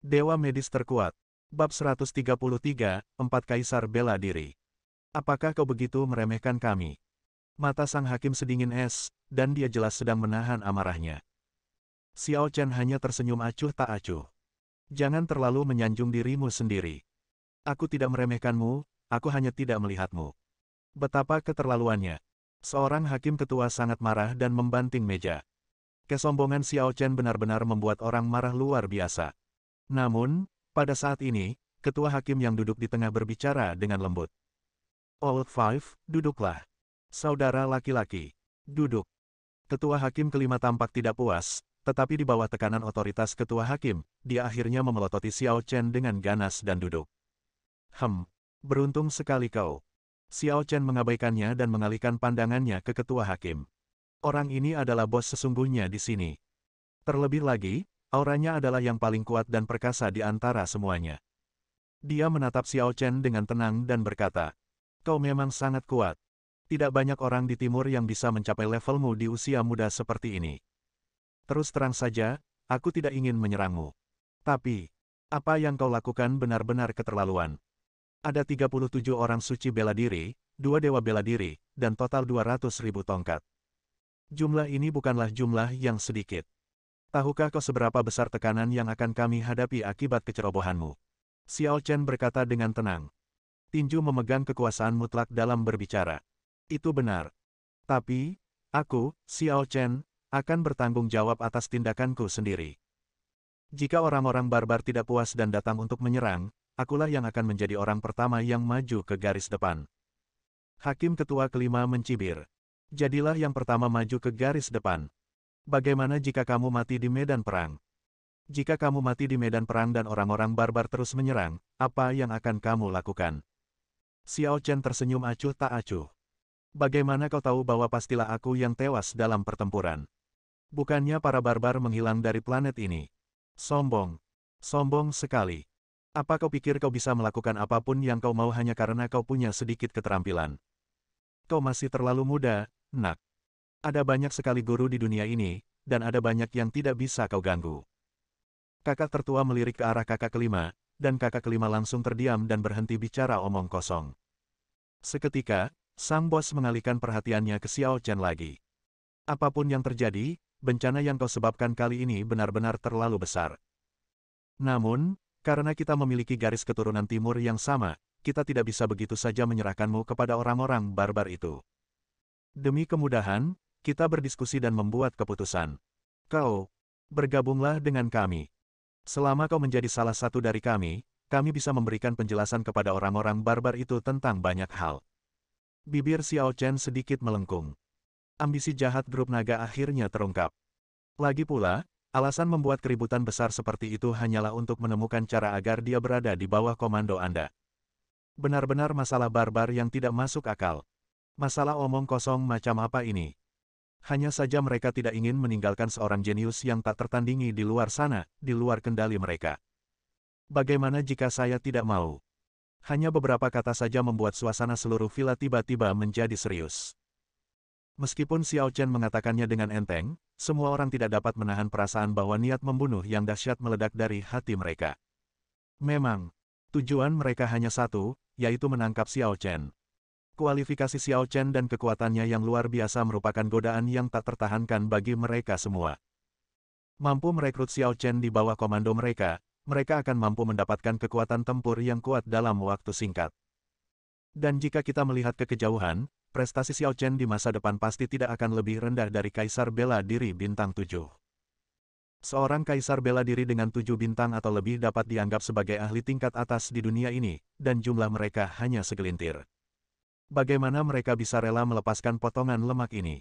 Dewa Medis Terkuat. Bab 133, Empat Kaisar Bela Diri. Apakah kau begitu meremehkan kami? Mata sang hakim sedingin es, dan dia jelas sedang menahan amarahnya. Xiao Chen hanya tersenyum acuh tak acuh. Jangan terlalu menyanjung dirimu sendiri. Aku tidak meremehkanmu, aku hanya tidak melihatmu. Betapa keterlaluannya. Seorang hakim ketua sangat marah dan membanting meja. Kesombongan Xiao Chen benar-benar membuat orang marah luar biasa. Namun, pada saat ini, ketua hakim yang duduk di tengah berbicara dengan lembut. Old Five, duduklah. Saudara laki-laki, duduk. Ketua hakim kelima tampak tidak puas, tetapi di bawah tekanan otoritas ketua hakim, dia akhirnya memelototi Xiao Chen dengan ganas dan duduk. Beruntung sekali kau. Xiao Chen mengabaikannya dan mengalihkan pandangannya ke ketua hakim. Orang ini adalah bos sesungguhnya di sini. Terlebih lagi, auranya adalah yang paling kuat dan perkasa di antara semuanya. Dia menatap Xiao Chen dengan tenang dan berkata, "Kau memang sangat kuat. Tidak banyak orang di timur yang bisa mencapai levelmu di usia muda seperti ini. Terus terang saja, aku tidak ingin menyerangmu. Tapi, apa yang kau lakukan benar-benar keterlaluan. Ada 37 orang suci bela diri, 2 dewa bela diri, dan total 200.000 tongkat. Jumlah ini bukanlah jumlah yang sedikit. Tahukah kau seberapa besar tekanan yang akan kami hadapi akibat kecerobohanmu?" Xiao Chen berkata dengan tenang. Tinju memegang kekuasaan mutlak dalam berbicara. Itu benar. Tapi, aku, Xiao Chen, akan bertanggung jawab atas tindakanku sendiri. Jika orang-orang barbar tidak puas dan datang untuk menyerang, akulah yang akan menjadi orang pertama yang maju ke garis depan. Hakim ketua kelima mencibir. Jadilah yang pertama maju ke garis depan. Bagaimana jika kamu mati di medan perang? Jika kamu mati di medan perang dan orang-orang barbar terus menyerang, apa yang akan kamu lakukan? Xiao Chen tersenyum acuh tak acuh. Bagaimana kau tahu bahwa pastilah aku yang tewas dalam pertempuran? Bukannya para barbar menghilang dari planet ini? Sombong. Sombong sekali. Apa kau pikir kau bisa melakukan apapun yang kau mau hanya karena kau punya sedikit keterampilan? Kau masih terlalu muda, nak. Ada banyak sekali guru di dunia ini, dan ada banyak yang tidak bisa kau ganggu. Kakak tertua melirik ke arah kakak kelima, dan kakak kelima langsung terdiam dan berhenti bicara omong kosong. Seketika, sang bos mengalihkan perhatiannya ke Xiao Chen lagi. Apapun yang terjadi, bencana yang kau sebabkan kali ini benar-benar terlalu besar. Namun, karena kita memiliki garis keturunan timur yang sama, kita tidak bisa begitu saja menyerahkanmu kepada orang-orang barbar itu. Demi kemudahan, kita berdiskusi dan membuat keputusan. Kau, bergabunglah dengan kami. Selama kau menjadi salah satu dari kami bisa memberikan penjelasan kepada orang-orang barbar itu tentang banyak hal. Bibir Xiao Chen sedikit melengkung. Ambisi jahat grup naga akhirnya terungkap. Lagi pula, alasan membuat keributan besar seperti itu hanyalah untuk menemukan cara agar dia berada di bawah komando Anda. Benar-benar masalah barbar yang tidak masuk akal. Masalah omong kosong macam apa ini? Hanya saja mereka tidak ingin meninggalkan seorang jenius yang tak tertandingi di luar sana, di luar kendali mereka. Bagaimana jika saya tidak mau? Hanya beberapa kata saja membuat suasana seluruh villa tiba-tiba menjadi serius. Meskipun Xiao Chen mengatakannya dengan enteng, semua orang tidak dapat menahan perasaan bahwa niat membunuh yang dahsyat meledak dari hati mereka. Memang, tujuan mereka hanya satu, yaitu menangkap Xiao Chen. Kualifikasi Xiao Chen dan kekuatannya yang luar biasa merupakan godaan yang tak tertahankan bagi mereka semua. Mampu merekrut Xiao Chen di bawah komando mereka akan mampu mendapatkan kekuatan tempur yang kuat dalam waktu singkat. Dan jika kita melihat ke kejauhan, prestasi Xiao Chen di masa depan pasti tidak akan lebih rendah dari Kaisar Bela Diri bintang 7. Seorang Kaisar Bela Diri dengan 7 bintang atau lebih dapat dianggap sebagai ahli tingkat atas di dunia ini, dan jumlah mereka hanya segelintir. Bagaimana mereka bisa rela melepaskan potongan lemak ini?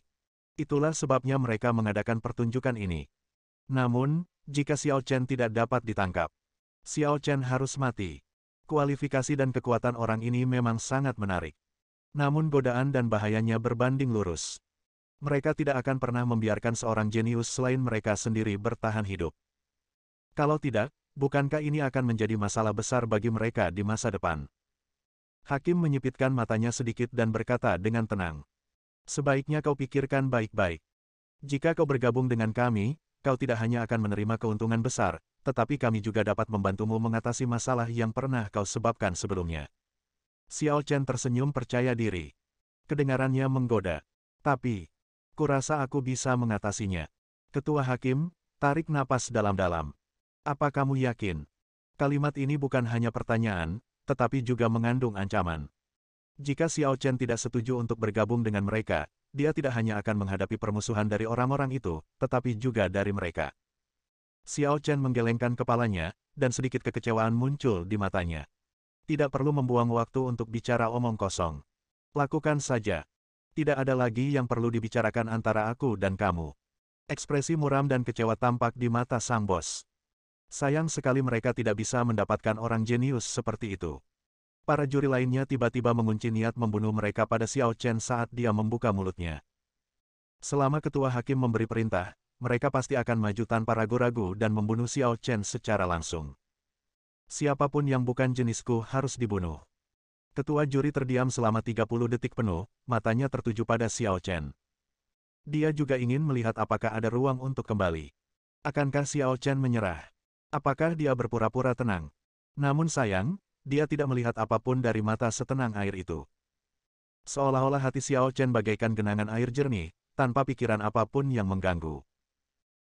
Itulah sebabnya mereka mengadakan pertunjukan ini. Namun, jika Xiao Chen tidak dapat ditangkap, Xiao Chen harus mati. Kualifikasi dan kekuatan orang ini memang sangat menarik. Namun godaan dan bahayanya berbanding lurus. Mereka tidak akan pernah membiarkan seorang jenius selain mereka sendiri bertahan hidup. Kalau tidak, bukankah ini akan menjadi masalah besar bagi mereka di masa depan? Hakim menyipitkan matanya sedikit dan berkata dengan tenang. Sebaiknya kau pikirkan baik-baik. Jika kau bergabung dengan kami, kau tidak hanya akan menerima keuntungan besar, tetapi kami juga dapat membantumu mengatasi masalah yang pernah kau sebabkan sebelumnya. Xiao Chen tersenyum percaya diri. Kedengarannya menggoda. Tapi, kurasa aku bisa mengatasinya. Ketua Hakim, tarik napas dalam-dalam. Apa kamu yakin? Kalimat ini bukan hanya pertanyaan, tetapi juga mengandung ancaman. Jika Xiao Chen tidak setuju untuk bergabung dengan mereka, dia tidak hanya akan menghadapi permusuhan dari orang-orang itu, tetapi juga dari mereka. Xiao Chen menggelengkan kepalanya, dan sedikit kekecewaan muncul di matanya. Tidak perlu membuang waktu untuk bicara omong kosong. Lakukan saja. Tidak ada lagi yang perlu dibicarakan antara aku dan kamu. Ekspresi muram dan kecewa tampak di mata sang bos. Sayang sekali mereka tidak bisa mendapatkan orang jenius seperti itu. Para juri lainnya tiba-tiba mengunci niat membunuh mereka pada Xiao Chen saat dia membuka mulutnya. Selama ketua hakim memberi perintah, mereka pasti akan maju tanpa ragu-ragu dan membunuh Xiao Chen secara langsung. Siapapun yang bukan jenisku harus dibunuh. Ketua juri terdiam selama 30 detik penuh, matanya tertuju pada Xiao Chen. Dia juga ingin melihat apakah ada ruang untuk kembali. Akankah Xiao Chen menyerah? Apakah dia berpura-pura tenang? Namun sayang, dia tidak melihat apapun dari mata setenang air itu. Seolah-olah hati Xiao Chen bagaikan genangan air jernih, tanpa pikiran apapun yang mengganggu.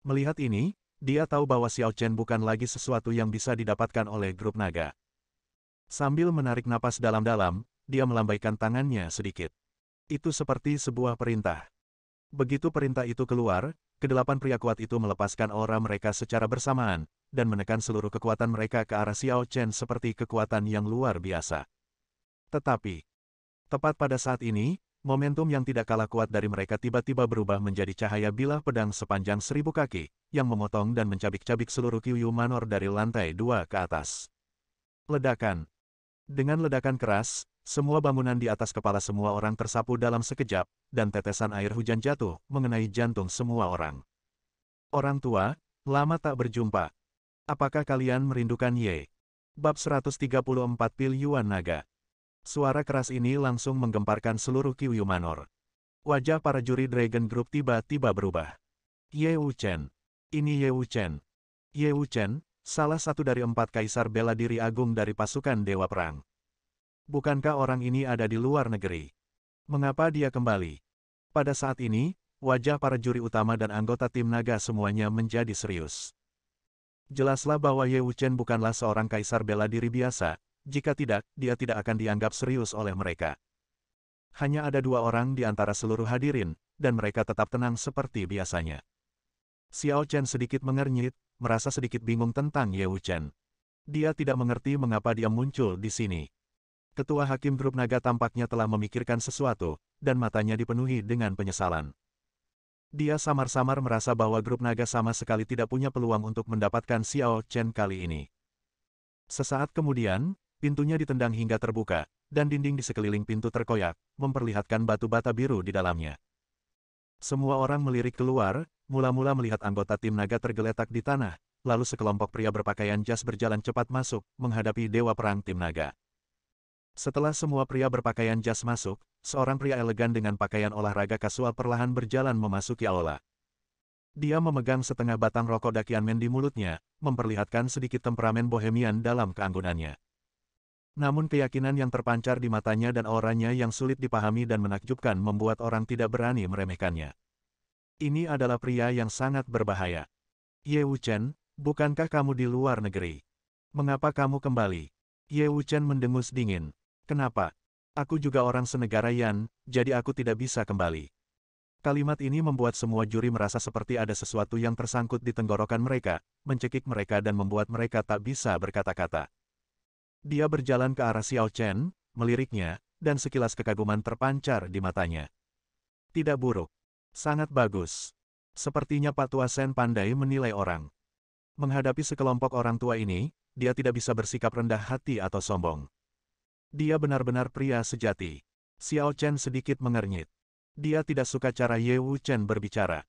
Melihat ini, dia tahu bahwa Xiao Chen bukan lagi sesuatu yang bisa didapatkan oleh grup naga. Sambil menarik napas dalam-dalam, dia melambaikan tangannya sedikit. Itu seperti sebuah perintah. Begitu perintah itu keluar, kedelapan pria kuat itu melepaskan aura mereka secara bersamaan, dan menekan seluruh kekuatan mereka ke arah Xiao Chen seperti kekuatan yang luar biasa. Tetapi, tepat pada saat ini, momentum yang tidak kalah kuat dari mereka tiba-tiba berubah menjadi cahaya bilah pedang sepanjang 1000 kaki, yang memotong dan mencabik-cabik seluruh Qiyu Manor dari lantai 2 ke atas. Ledakan. Dengan ledakan keras, semua bangunan di atas kepala semua orang tersapu dalam sekejap, dan tetesan air hujan jatuh, mengenai jantung semua orang. Orang tua, lama tak berjumpa. Apakah kalian merindukan Ye? Bab 134 Pil Yuan Naga. Suara keras ini langsung menggemparkan seluruh Qiyu Manor. Wajah para juri Dragon Group tiba-tiba berubah. Ye Wuchen. Ini Ye Wuchen. Ye Wuchen, salah satu dari 4 kaisar bela diri agung dari pasukan Dewa Perang. Bukankah orang ini ada di luar negeri? Mengapa dia kembali? Pada saat ini, wajah para juri utama dan anggota tim naga semuanya menjadi serius. Jelaslah bahwa Ye Wuchen bukanlah seorang kaisar bela diri biasa, jika tidak, dia tidak akan dianggap serius oleh mereka. Hanya ada 2 orang di antara seluruh hadirin, dan mereka tetap tenang seperti biasanya. Xiao Chen sedikit mengernyit, merasa sedikit bingung tentang Ye Wuchen. Dia tidak mengerti mengapa dia muncul di sini. Ketua Hakim Grup Naga tampaknya telah memikirkan sesuatu, dan matanya dipenuhi dengan penyesalan. Dia samar-samar merasa bahwa grup naga sama sekali tidak punya peluang untuk mendapatkan Xiao Chen kali ini. Sesaat kemudian, pintunya ditendang hingga terbuka, dan dinding di sekeliling pintu terkoyak, memperlihatkan batu bata biru di dalamnya. Semua orang melirik keluar, mula-mula melihat anggota tim naga tergeletak di tanah, lalu sekelompok pria berpakaian jas berjalan cepat masuk, menghadapi Dewa Perang tim naga. Setelah semua pria berpakaian jas masuk, seorang pria elegan dengan pakaian olahraga kasual perlahan berjalan memasuki aula. Dia memegang setengah batang rokok Dakianmen di mulutnya, memperlihatkan sedikit temperamen bohemian dalam keanggunannya. Namun keyakinan yang terpancar di matanya dan auranya yang sulit dipahami dan menakjubkan membuat orang tidak berani meremehkannya. Ini adalah pria yang sangat berbahaya. Ye Wuchen, bukankah kamu di luar negeri? Mengapa kamu kembali? Ye Wuchen mendengus dingin. Kenapa? Aku juga orang senegara Yan, jadi aku tidak bisa kembali. Kalimat ini membuat semua juri merasa seperti ada sesuatu yang tersangkut di tenggorokan mereka, mencekik mereka dan membuat mereka tak bisa berkata-kata. Dia berjalan ke arah Xiao Chen, meliriknya, dan sekilas kekaguman terpancar di matanya. Tidak buruk. Sangat bagus. Sepertinya Pak Tua Sen pandai menilai orang. Menghadapi sekelompok orang tua ini, dia tidak bisa bersikap rendah hati atau sombong. Dia benar-benar pria sejati. Xiao Chen sedikit mengernyit. Dia tidak suka cara Ye Wuchen berbicara.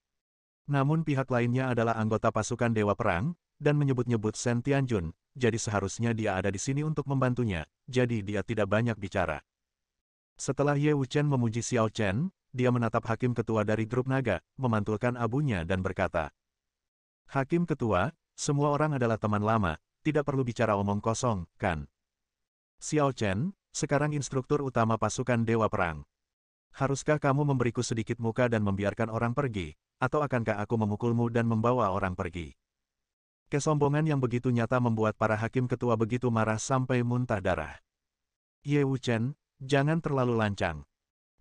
Namun pihak lainnya adalah anggota pasukan Dewa Perang, dan menyebut-nyebut Shen Tianjun, jadi seharusnya dia ada di sini untuk membantunya, jadi dia tidak banyak bicara. Setelah Ye Wuchen memuji Xiao Chen, dia menatap hakim ketua dari grup naga, memantulkan abunya dan berkata, Hakim ketua, Semua orang adalah teman lama, tidak perlu bicara omong kosong, kan? Xiao Chen, sekarang instruktur utama pasukan Dewa Perang. Haruskah kamu memberiku sedikit muka dan membiarkan orang pergi, atau akankah aku memukulmu dan membawa orang pergi? Kesombongan yang begitu nyata membuat para hakim ketua begitu marah sampai muntah darah. Ye Wuchen, jangan terlalu lancang.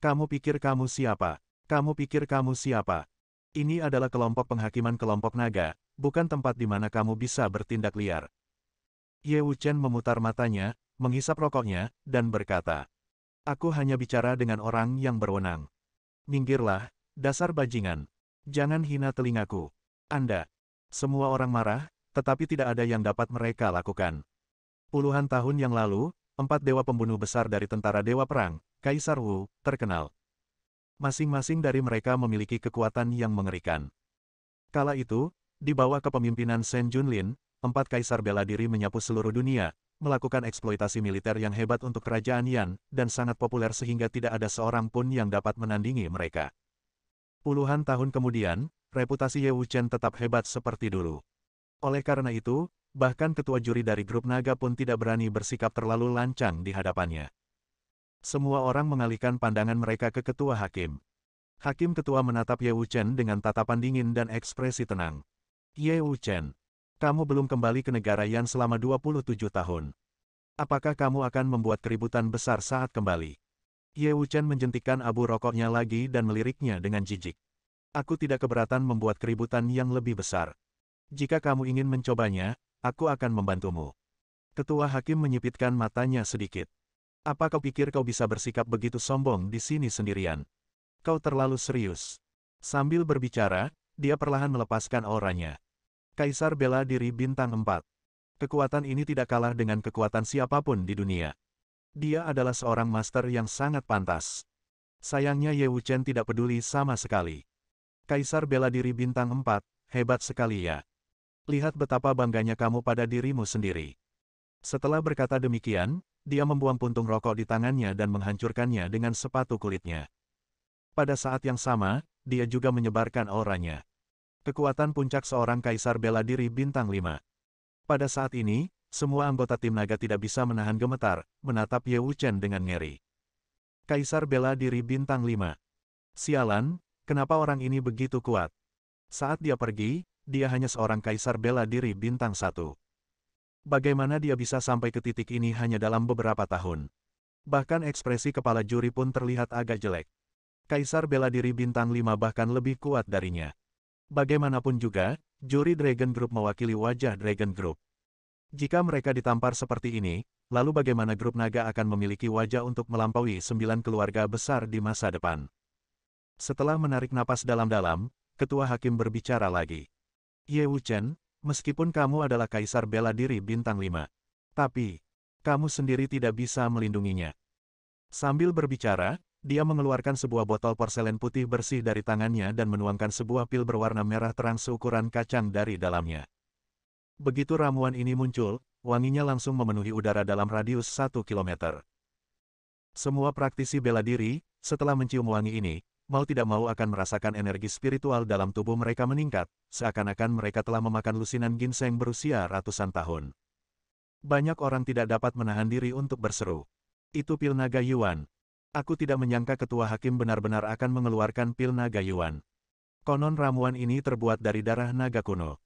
Kamu pikir kamu siapa? Kamu pikir kamu siapa? Ini adalah kelompok penghakiman kelompok naga, bukan tempat di mana kamu bisa bertindak liar. Ye Wuchen memutar matanya, menghisap rokoknya, dan berkata, aku hanya bicara dengan orang yang berwenang. Minggirlah, dasar bajingan. Jangan hina telingaku. Anda. Semua orang marah, tetapi tidak ada yang dapat mereka lakukan. Puluhan tahun yang lalu, 4 dewa pembunuh besar dari tentara Dewa Perang, Kaisar Wu, terkenal. Masing-masing dari mereka memiliki kekuatan yang mengerikan. Kala itu, di bawah kepemimpinan Shen Junlin, 4 kaisar bela diri menyapu seluruh dunia, melakukan eksploitasi militer yang hebat untuk kerajaan Yan, dan sangat populer sehingga tidak ada seorang pun yang dapat menandingi mereka. Puluhan tahun kemudian, reputasi Ye Wuchen tetap hebat seperti dulu. Oleh karena itu, bahkan ketua juri dari grup naga pun tidak berani bersikap terlalu lancang di hadapannya. Semua orang mengalihkan pandangan mereka ke ketua hakim. Hakim ketua menatap Ye Wuchen dengan tatapan dingin dan ekspresi tenang. Ye Wuchen, kamu belum kembali ke negara Yan selama 27 tahun. Apakah kamu akan membuat keributan besar saat kembali? Ye Wuchen menjentikkan abu rokoknya lagi dan meliriknya dengan jijik. Aku tidak keberatan membuat keributan yang lebih besar. Jika kamu ingin mencobanya, aku akan membantumu. Ketua hakim menyipitkan matanya sedikit. Apa kau pikir kau bisa bersikap begitu sombong di sini sendirian? Kau terlalu serius. Sambil berbicara, dia perlahan melepaskan auranya. Kaisar bela diri bintang 4. Kekuatan ini tidak kalah dengan kekuatan siapapun di dunia. Dia adalah seorang master yang sangat pantas. Sayangnya Ye Wuchen tidak peduli sama sekali. Kaisar bela diri bintang 4, hebat sekali ya. Lihat betapa bangganya kamu pada dirimu sendiri. Setelah berkata demikian, dia membuang puntung rokok di tangannya dan menghancurkannya dengan sepatu kulitnya. Pada saat yang sama, dia juga menyebarkan auranya. Kekuatan puncak seorang kaisar bela diri bintang 5. Pada saat ini, semua anggota tim naga tidak bisa menahan gemetar, menatap Ye Wuchen dengan ngeri. Kaisar bela diri bintang 5. Sialan, kenapa orang ini begitu kuat? Saat dia pergi, dia hanya seorang kaisar bela diri bintang 1. Bagaimana dia bisa sampai ke titik ini hanya dalam beberapa tahun? Bahkan ekspresi kepala juri pun terlihat agak jelek. Kaisar bela diri bintang 5 bahkan lebih kuat darinya. Bagaimanapun juga, juri Dragon Group mewakili wajah Dragon Group. Jika mereka ditampar seperti ini, lalu bagaimana grup naga akan memiliki wajah untuk melampaui 9 keluarga besar di masa depan? Setelah menarik napas dalam-dalam, ketua hakim berbicara lagi. Ye Wuchen, meskipun kamu adalah kaisar bela diri bintang 5, tapi kamu sendiri tidak bisa melindunginya. Sambil berbicara, dia mengeluarkan sebuah botol porselen putih bersih dari tangannya dan menuangkan sebuah pil berwarna merah terang seukuran kacang dari dalamnya. Begitu ramuan ini muncul, wanginya langsung memenuhi udara dalam radius 1 kilometer. Semua praktisi bela diri, setelah mencium wangi ini, mau tidak mau akan merasakan energi spiritual dalam tubuh mereka meningkat, seakan-akan mereka telah memakan lusinan ginseng berusia ratusan tahun. Banyak orang tidak dapat menahan diri untuk berseru. Itu pil naga Yuan. Aku tidak menyangka ketua hakim benar-benar akan mengeluarkan pil naga Yuan. Konon ramuan ini terbuat dari darah naga kuno.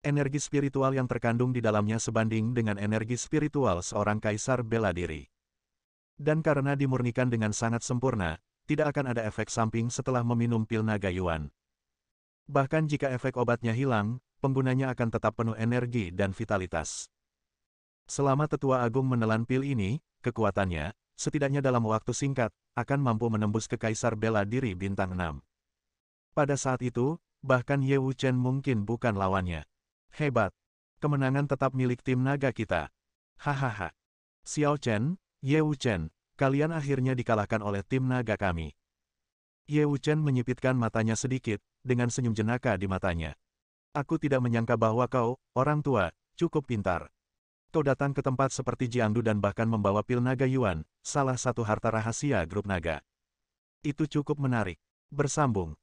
Energi spiritual yang terkandung di dalamnya sebanding dengan energi spiritual seorang kaisar bela diri. Dan karena dimurnikan dengan sangat sempurna, tidak akan ada efek samping setelah meminum pil naga Yuan. Bahkan jika efek obatnya hilang, penggunanya akan tetap penuh energi dan vitalitas. Selama tetua agung menelan pil ini, kekuatannya, setidaknya dalam waktu singkat, akan mampu menembus ke kaisar bela diri bintang 6. Pada saat itu, bahkan Ye Wuchen mungkin bukan lawannya. Hebat. Kemenangan tetap milik tim naga kita. Hahaha. Xiao Chen, Ye Wuchen, kalian akhirnya dikalahkan oleh tim naga kami. Ye Wuchen menyipitkan matanya sedikit, dengan senyum jenaka di matanya. Aku tidak menyangka bahwa kau, orang tua, cukup pintar. Kau datang ke tempat seperti Jiangdu dan bahkan membawa pil naga Yuan, salah satu harta rahasia grup naga. Itu cukup menarik. Bersambung.